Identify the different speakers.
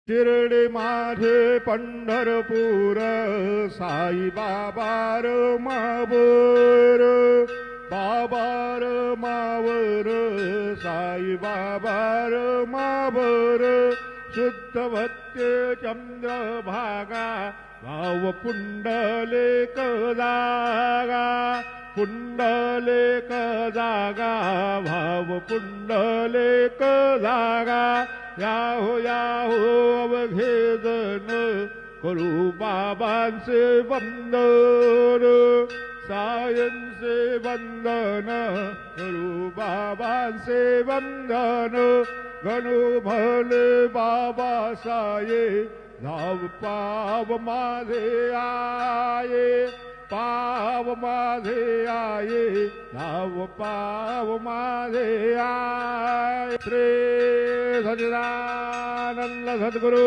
Speaker 1: शिर्डी माझे पंढरपूर साई बाबार मावर बाबार मावर साई बाबार मावर शुद्धवत्ते चंद्रभागा भाव पुंडलेक जागा पुंडलेक जागा भाव पुंडलेक जागा याहो याहो अवघे जन करू बाबांचे वंदन सायंचे वंदन करू बाबांचे वंदन गणू भले बाबा साये धाव पाव माझे आये पाव माझे आये धाव पाव माझे आये श्री सच्चिदानंद सद्गुरु